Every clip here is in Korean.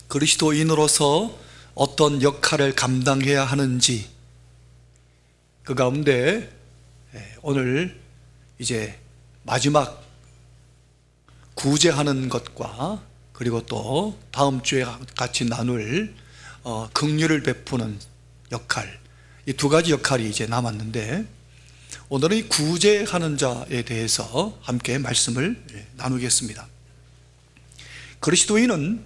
그리스도인으로서 어떤 역할을 감당해야 하는지, 그 가운데 오늘 이제 마지막 구제하는 것과 그리고 또 다음 주에 같이 나눌 긍휼을 베푸는 역할, 이 두 가지 역할이 이제 남았는데, 오늘은 이 구제하는 자에 대해서 함께 말씀을 나누겠습니다. 그리스도인은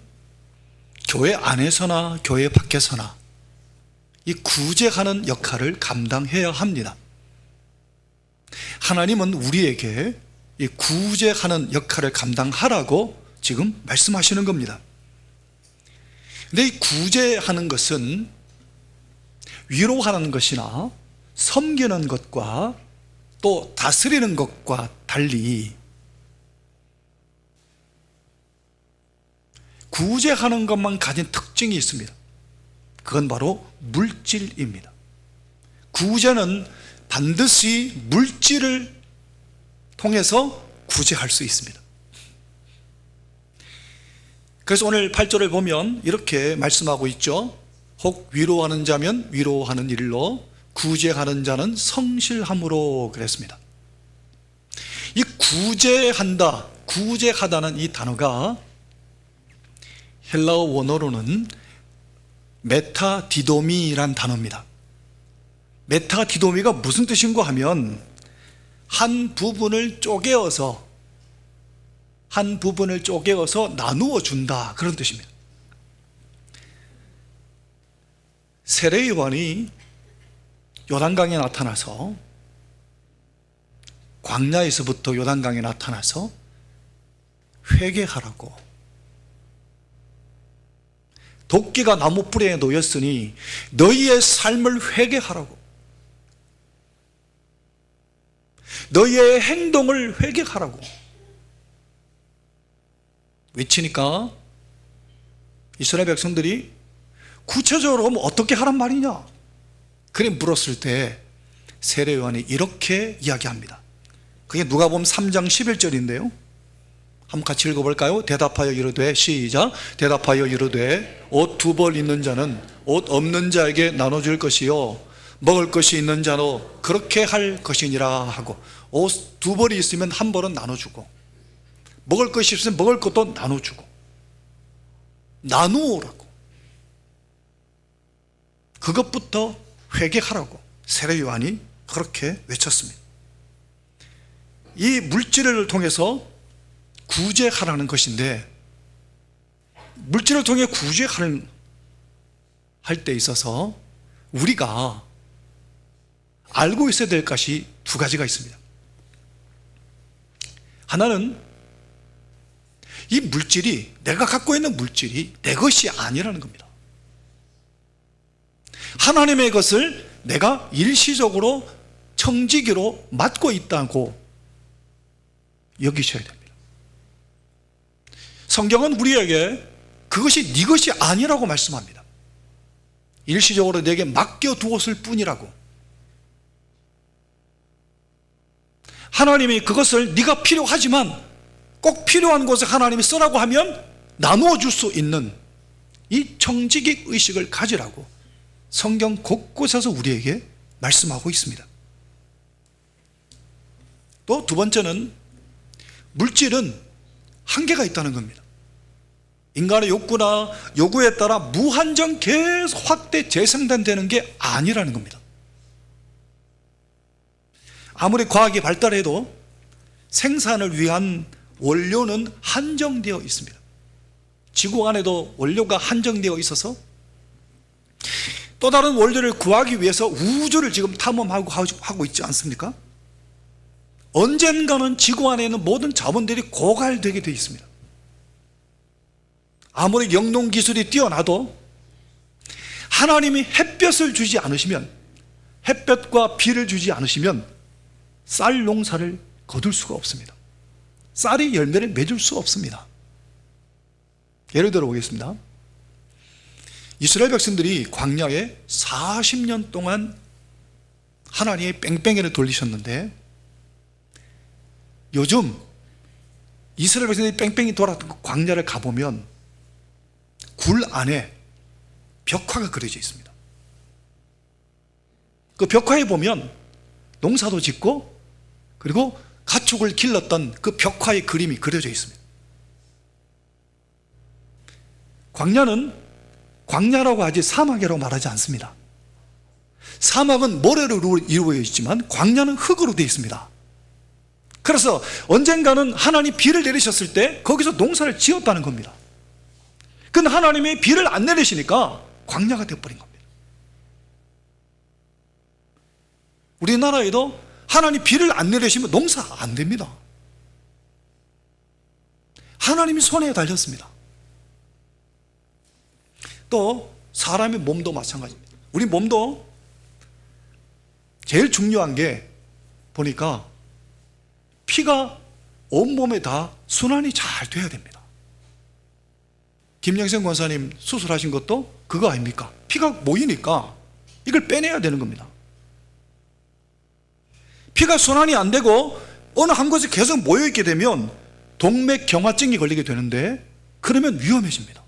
교회 안에서나 교회 밖에서나 이 구제하는 역할을 감당해야 합니다. 하나님은 우리에게 이 구제하는 역할을 감당하라고 지금 말씀하시는 겁니다. 근데 이 구제하는 것은 위로하는 것이나 섬기는 것과 또 다스리는 것과 달리 구제하는 것만 가진 특징이 있습니다. 그건 바로 물질입니다. 구제는 반드시 물질을 통해서 구제할 수 있습니다. 그래서 오늘 8절을 보면 이렇게 말씀하고 있죠. 혹 위로하는 자면 위로하는 일로, 구제하는 자는 성실함으로 그랬습니다. 이 구제한다, 구제하다는 이 단어가 헬라어 원어로는 메타디도미란 단어입니다. 메타디도미가 무슨 뜻인가 하면 한 부분을 쪼개어서 나누어 준다, 그런 뜻입니다. 세례 요한이 요단강에 나타나서, 광야에서부터 요단강에 나타나서 회개하라고, 도끼가 나무 뿌리에 놓였으니 너희의 삶을 회개하라고, 너희의 행동을 회개하라고 외치니까 이스라엘 백성들이 구체적으로 어떻게 하란 말이냐, 그래 물었을 때 세례 요한이 이렇게 이야기합니다. 그게 누가복음 3장 11절인데요 한번 같이 읽어볼까요? 대답하여 이르되, 시작. 대답하여 이르되, 옷 두 벌 있는 자는 옷 없는 자에게 나눠줄 것이요 먹을 것이 있는 자도 그렇게 할 것이니라 하고, 옷 두 벌이 있으면 한 벌은 나눠주고, 먹을 것이 있으면 먹을 것도 나눠주고, 나누어라고, 그것부터 회개하라고 세례 요한이 그렇게 외쳤습니다. 이 물질을 통해서 구제하라는 것인데, 물질을 통해 구제할 때 있어서 우리가 알고 있어야 될 것이 두 가지가 있습니다. 하나는 이 물질이, 내가 갖고 있는 물질이 내 것이 아니라는 겁니다. 하나님의 것을 내가 일시적으로 청지기로 맡고 있다고 여기셔야 됩니다. 성경은 우리에게 그것이 네 것이 아니라고 말씀합니다. 일시적으로 내게 맡겨두었을 뿐이라고. 하나님이 그것을 네가 필요하지만 꼭 필요한 곳에 하나님이 쓰라고 하면 나누어 줄 수 있는 이 청지기 의식을 가지라고 성경 곳곳에서 우리에게 말씀하고 있습니다. 또 두 번째는 물질은 한계가 있다는 겁니다. 인간의 욕구나 요구에 따라 무한정 계속 확대 재생산되는 게 아니라는 겁니다. 아무리 과학이 발달해도 생산을 위한 원료는 한정되어 있습니다. 지구 안에도 원료가 한정되어 있어서 또 다른 원료를 구하기 위해서 우주를 지금 탐험하고 있지 않습니까? 언젠가는 지구 안에 있는 모든 자원들이 고갈되게 되어 있습니다. 아무리 영농기술이 뛰어나도 하나님이 햇볕을 주지 않으시면, 햇볕과 비를 주지 않으시면 쌀 농사를 거둘 수가 없습니다. 쌀이 열매를 맺을 수 없습니다. 예를 들어 보겠습니다. 이스라엘 백성들이 광야에 40년 동안 하나님의 뺑뺑이를 돌리셨는데, 요즘 이스라엘 백성들이 뺑뺑이 돌았던 광야를 가보면 굴 안에 벽화가 그려져 있습니다. 그 벽화에 보면 농사도 짓고 그리고 가축을 길렀던 그 벽화의 그림이 그려져 있습니다. 광야는 광야라고 하지 사막이라고 말하지 않습니다. 사막은 모래로 이루어져 있지만 광야는 흙으로 되어 있습니다. 그래서 언젠가는 하나님이 비를 내리셨을 때 거기서 농사를 지었다는 겁니다. 근데 하나님이 비를 안 내리시니까 광야가 되어버린 겁니다. 우리나라에도 하나님 비를 안 내리시면 농사 안 됩니다. 하나님이 손에 달렸습니다. 또 사람의 몸도 마찬가지입니다. 우리 몸도 제일 중요한 게 보니까 피가 온몸에 다 순환이 잘 돼야 됩니다. 김영생 권사님 수술하신 것도 그거 아닙니까? 피가 모이니까 이걸 빼내야 되는 겁니다. 피가 순환이 안 되고 어느 한 곳에 계속 모여있게 되면 동맥경화증이 걸리게 되는데 그러면 위험해집니다.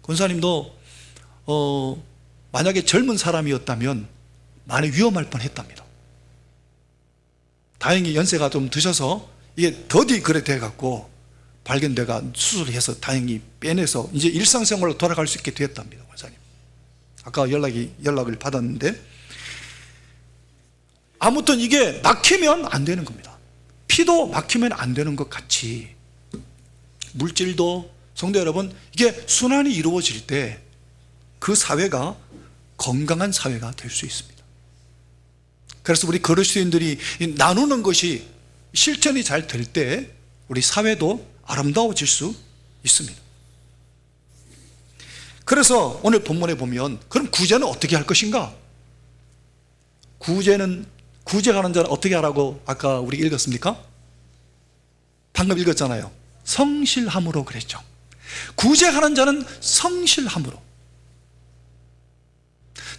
권사님도 만약에 젊은 사람이었다면 많이 위험할 뻔했답니다. 다행히 연세가 좀 드셔서 이게 더디 그래 돼갖고 발견돼가 수술을 해서 다행히 빼내서 이제 일상생활로 돌아갈 수 있게 되었답니다. 권사님 아까 연락을 받았는데 아무튼 이게 막히면 안 되는 겁니다. 피도 막히면 안 되는 것 같이 물질도 성도 여러분 이게 순환이 이루어질 때 그 사회가 건강한 사회가 될 수 있습니다. 그래서 우리 그리스도인들이 나누는 것이 실천이 잘 될 때 우리 사회도 아름다워질 수 있습니다. 그래서 오늘 본문에 보면 그럼 구제는 어떻게 할 것인가? 구제하는 자는 어떻게 하라고 아까 우리 읽었습니까? 방금 읽었잖아요. 성실함으로 그랬죠. 구제하는 자는 성실함으로.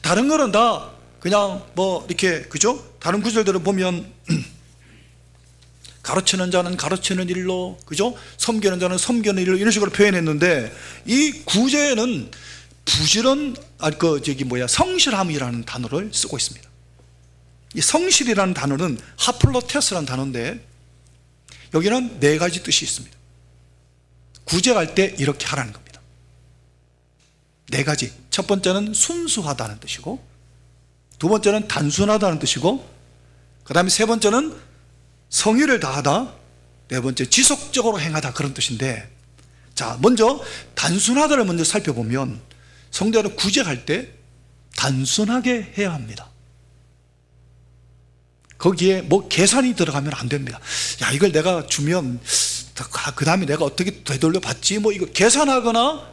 다른 거는 다 그냥 뭐 이렇게 그죠? 다른 구절들을 보면 가르치는 자는 가르치는 일로 그죠? 섬기는 자는 섬기는 일로 이런 식으로 표현했는데 이 구제는 성실함이라는 단어를 쓰고 있습니다. 이 성실이라는 단어는 하플로테스라는 단어인데 여기는 네 가지 뜻이 있습니다. 구제할 때 이렇게 하라는 겁니다. 네 가지. 첫 번째는 순수하다는 뜻이고, 두 번째는 단순하다는 뜻이고, 그 다음에 세 번째는 성의를 다하다, 네 번째 지속적으로 행하다 그런 뜻인데, 자 먼저 단순하다를 먼저 살펴보면 성도는 구제할 때 단순하게 해야 합니다. 거기에 뭐 계산이 들어가면 안 됩니다. 야 이걸 내가 주면 그 다음에 내가 어떻게 되돌려 받지 뭐 이거 계산하거나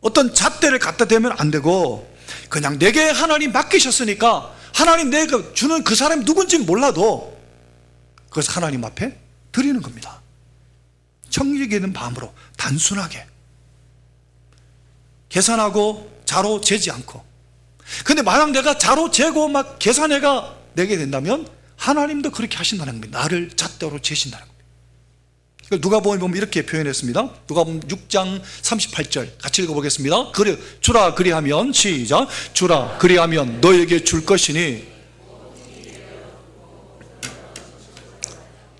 어떤 잣대를 갖다 대면 안 되고 그냥 내게 하나님 맡기셨으니까 하나님 내가 주는 그 사람이 누군지 몰라도 그것을 하나님 앞에 드리는 겁니다. 청력이 있는 마음으로 단순하게 계산하고 자로 재지 않고. 근데 만약 내가 자로 재고 막 계산해가 내게 된다면 하나님도 그렇게 하신다는 겁니다. 나를 잣대로 재신다는 겁니다. 누가복음에 보면 이렇게 표현했습니다. 누가복음 6장 38절 같이 읽어보겠습니다. 주라 그리하면 시작. 주라 그리하면 너에게 줄 것이니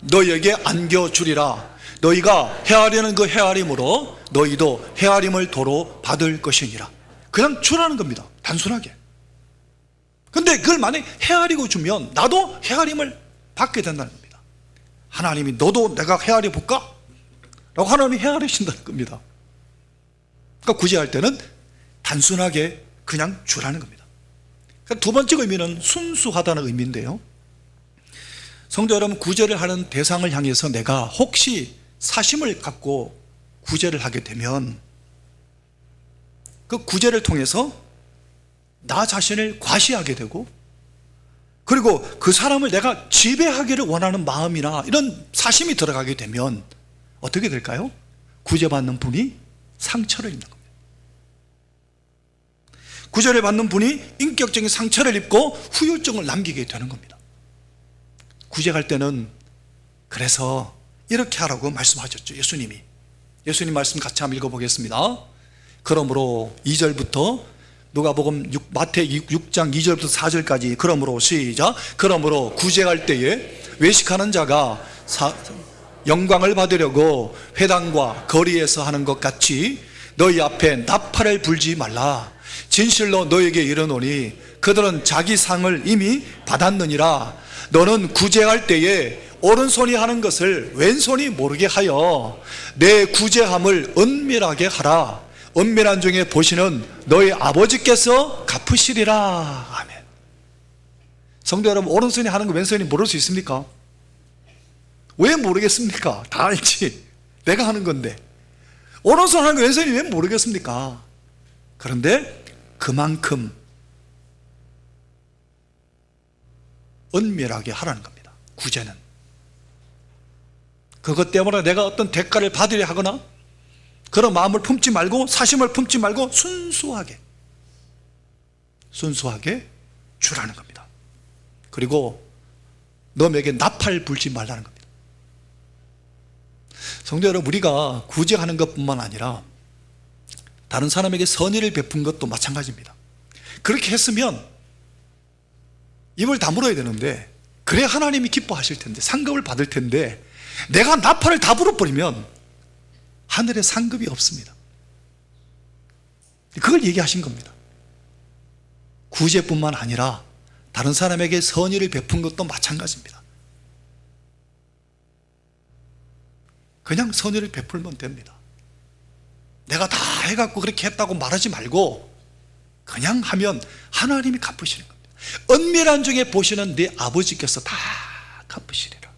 너에게 안겨주리라. 너희가 헤아리는 그 헤아림으로 너희도 헤아림을 도로 받을 것이니라. 그냥 주라는 겁니다. 단순하게. 근데 그걸 만약에 헤아리고 주면 나도 헤아림을 받게 된다는 겁니다. 하나님이 너도 내가 헤아려 볼까? 라고 하나님이 헤아리신다는 겁니다. 그러니까 구제할 때는 단순하게 그냥 주라는 겁니다. 그러니까 두 번째 의미는 순수하다는 의미인데요, 성도 여러분, 구제를 하는 대상을 향해서 내가 혹시 사심을 갖고 구제를 하게 되면 그 구제를 통해서 나 자신을 과시하게 되고, 그리고 그 사람을 내가 지배하기를 원하는 마음이나 이런 사심이 들어가게 되면 어떻게 될까요? 구제받는 분이 상처를 입는 겁니다. 구제를 받는 분이 인격적인 상처를 입고 후유증을 남기게 되는 겁니다. 구제할 때는 그래서 이렇게 하라고 말씀하셨죠. 예수님이 예수님 말씀 같이 한번 읽어보겠습니다. 그러므로 2절부터 누가복음 마태 6장 2절부터 4절까지 그러므로 시작. 그러므로 구제할 때에 외식하는 자가 영광을 받으려고 회당과 거리에서 하는 것 같이 너희 앞에 나팔을 불지 말라. 진실로 너에게 이르노니 그들은 자기 상을 이미 받았느니라. 너는 구제할 때에 오른손이 하는 것을 왼손이 모르게 하여 내 구제함을 은밀하게 하라. 은밀한 중에 보시는 너희 아버지께서 갚으시리라. 아멘. 성도 여러분, 오른손이 하는 거 왼손이 모를 수 있습니까? 왜 모르겠습니까? 다 알지. 내가 하는 건데. 오른손 하는 거 왼손이 왜 모르겠습니까? 그런데 그만큼 은밀하게 하라는 겁니다. 구제는. 그것 때문에 내가 어떤 대가를 받으려 하거나 그런 마음을 품지 말고, 사심을 품지 말고 순수하게 주라는 겁니다. 그리고 너에게 나팔 불지 말라는 겁니다. 성도 여러분, 우리가 구제하는 것뿐만 아니라 다른 사람에게 선의를 베푼 것도 마찬가지입니다. 그렇게 했으면 입을 다물어야 되는데, 그래야 하나님이 기뻐하실 텐데, 상급을 받을 텐데, 내가 나팔을 다 불어버리면 하늘에 상급이 없습니다. 그걸 얘기하신 겁니다. 구제뿐만 아니라 다른 사람에게 선의를 베푼 것도 마찬가지입니다. 그냥 선의를 베풀면 됩니다. 내가 다 해갖고 그렇게 했다고 말하지 말고 그냥 하면 하나님이 갚으시는 겁니다. 은밀한 중에 보시는 네 아버지께서 다 갚으시리라.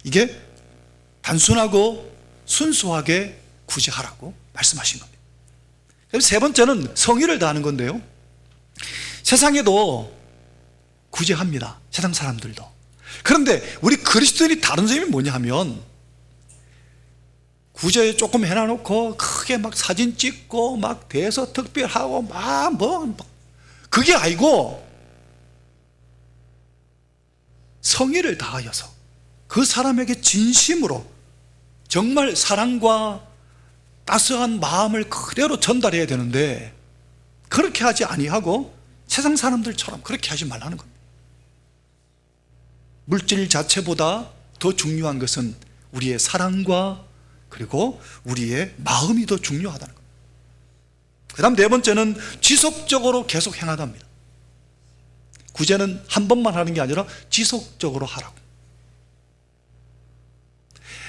이게 단순하고 순수하게 구제하라고 말씀하신 겁니다. 세 번째는 성의를 다하는 건데요, 세상에도 구제합니다. 세상 사람들도. 그런데 우리 그리스도인이 다른 점이 뭐냐 하면, 구제 조금 해놔놓고 크게 막 사진 찍고 막 대서특별하고 그게 아니고 성의를 다하여서 그 사람에게 진심으로 정말 사랑과 따스한 마음을 그대로 전달해야 되는데, 그렇게 하지 아니하고 세상 사람들처럼 그렇게 하지 말라는 겁니다. 물질 자체보다 더 중요한 것은 우리의 사랑과 그리고 우리의 마음이 더 중요하다는 겁니다. 그 다음 네 번째는 지속적으로 계속 행하답니다. 구제는 한 번만 하는 게 아니라 지속적으로 하라고.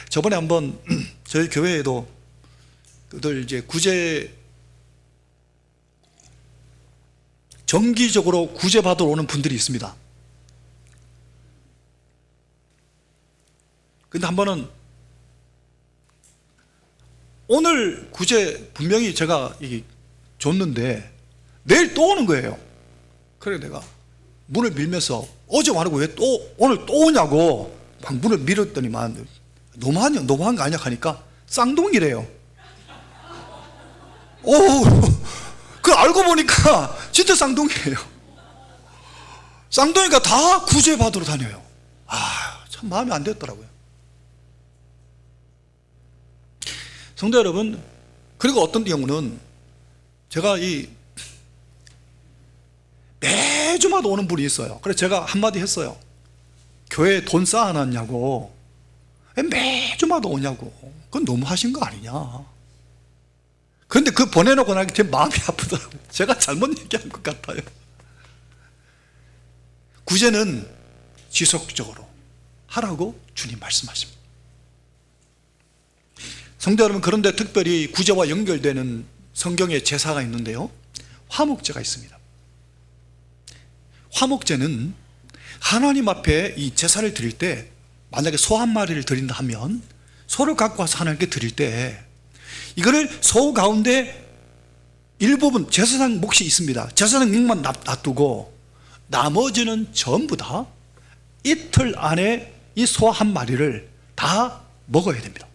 저번에 한번 저희 교회에도 그들 이제 구제, 정기적으로 구제 받으러 오는 분들이 있습니다. 근데 한 번은 오늘 구제 분명히 제가 줬는데 내일 또 오는 거예요. 그래 내가 문을 밀면서 어제 와놓고 왜 또 오늘 또 오냐고 막 문을 밀었더니만 너무한 거 아니야 하니까 쌍둥이래요. 오, 그 알고 보니까 진짜 쌍둥이에요. 쌍둥이가 다 구제 받으러 다녀요. 참 마음에 안 들었더라고요. 성도 여러분, 그리고 어떤 경우는 제가 매주마다 오는 분이 있어요. 그래서 제가 한마디 했어요. 교회에 돈 쌓아놨냐고, 매주마다 오냐고. 그건 너무 하신 거 아니냐. 그런데 그 보내놓고 나니까 제 마음이 아프더라고요. 제가 잘못 얘기한 것 같아요. 구제는 지속적으로 하라고 주님 말씀하십니다. 성도 여러분, 그런데 특별히 구제와 연결되는 성경의 제사가 있는데요, 화목제가 있습니다. 화목제는 하나님 앞에 이 제사를 드릴 때, 만약에 소 한 마리를 드린다 하면 소를 갖고 와서 하나님께 드릴 때 이거를 소 가운데 일부분 제사장 몫이 있습니다. 제사장 몫만 놔두고 나머지는 전부 다 이틀 안에 이 소 한 마리를 다 먹어야 됩니다.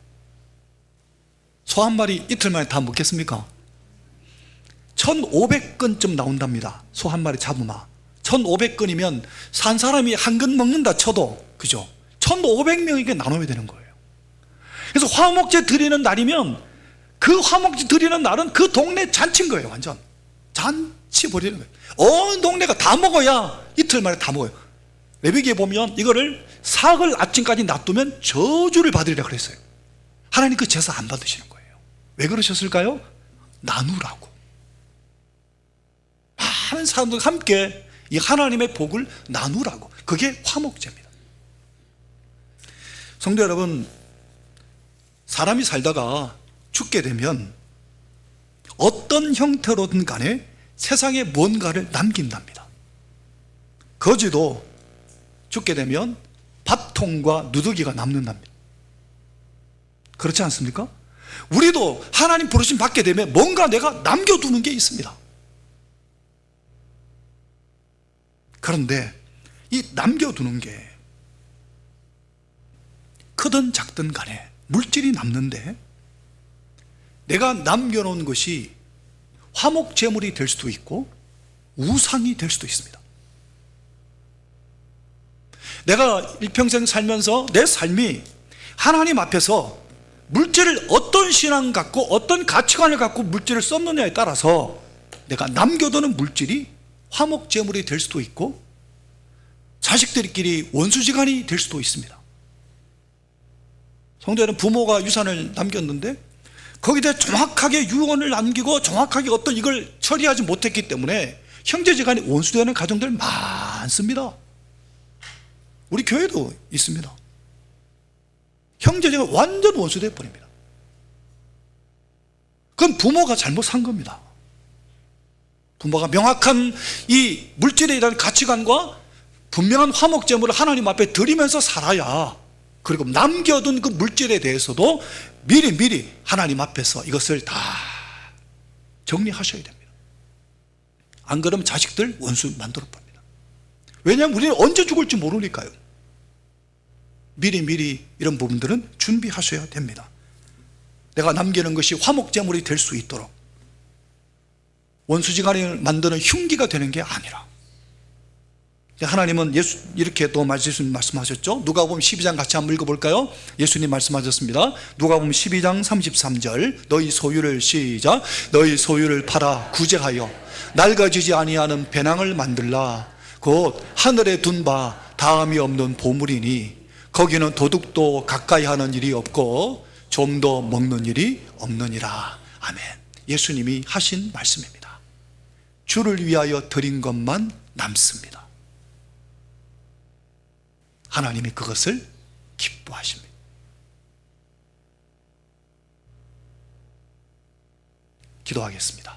소 한 마리 이틀 만에 다 먹겠습니까? 1,500근쯤 나온답니다. 소 한 마리 잡으면 1,500근이면 산 사람이 한 근 먹는다 쳐도, 그죠? 1,500명에게 나눠야 되는 거예요. 그래서 화목제 드리는 날이면 그 화목제 드리는 날은 그 동네 잔치인 거예요. 완전 잔치 벌이는 거예요. 온 동네가 다 먹어야 이틀 만에 다 먹어요. 레위기에 보면 이거를 사흘 아침까지 놔두면 저주를 받으리라 그랬어요. 하나님 그 제사 안 받으시는 거예요. 왜 그러셨을까요? 나누라고. 많은 사람들과 함께 이 하나님의 복을 나누라고. 그게 화목제입니다. 성도 여러분, 사람이 살다가 죽게 되면 어떤 형태로든 간에 세상에 뭔가를 남긴답니다. 거지도 죽게 되면 밥통과 누더기가 남는답니다. 그렇지 않습니까? 우리도 하나님 부르심 받게 되면 뭔가 내가 남겨두는 게 있습니다. 그런데 이 남겨두는 게 크든 작든 간에 물질이 남는데 내가 남겨놓은 것이 화목제물이 될 수도 있고 우상이 될 수도 있습니다. 내가 일평생 살면서 내 삶이 하나님 앞에서 물질을 어떤 신앙 갖고 어떤 가치관을 갖고 물질을 썼느냐에 따라서 내가 남겨두는 물질이 화목제물이 될 수도 있고 자식들끼리 원수지간이 될 수도 있습니다. 성도 여러분, 부모가 유산을 남겼는데 거기다 정확하게 유언을 남기고 정확하게 어떤 이걸 처리하지 못했기 때문에 형제지간이 원수되는 가정들 많습니다. 우리 교회도 있습니다. 형제지간 완전 원수되어 버립니다. 그건 부모가 잘못 산 겁니다. 부모가 명확한 이 물질에 대한 가치관과 분명한 화목제물을 하나님 앞에 드리면서 살아야, 그리고 남겨둔 그 물질에 대해서도 미리 하나님 앞에서 이것을 다 정리하셔야 됩니다. 안 그러면 자식들 원수 만들어 버립니다. 왜냐하면 우리는 언제 죽을지 모르니까요. 미리 이런 부분들은 준비하셔야 됩니다. 내가 남기는 것이 화목제물이 될 수 있도록 원수지간을 만드는 흉기가 되는 게 아니라, 하나님은 이렇게 또 말씀하셨죠. 누가복음 12장 같이 한번 읽어볼까요? 예수님 말씀하셨습니다. 누가복음 12장 33절, 너희 소유를 시작, 너희 소유를 팔아 구제하여 낡아지지 아니하는 배낭을 만들라. 곧 하늘에 둔 바 다함이 없는 보물이니 거기는 도둑도 가까이 하는 일이 없고 좀도 먹는 일이 없느니라. 아멘. 예수님이 하신 말씀입니다. 주를 위하여 드린 것만 남습니다. 하나님이 그것을 기뻐하십니다. 기도하겠습니다.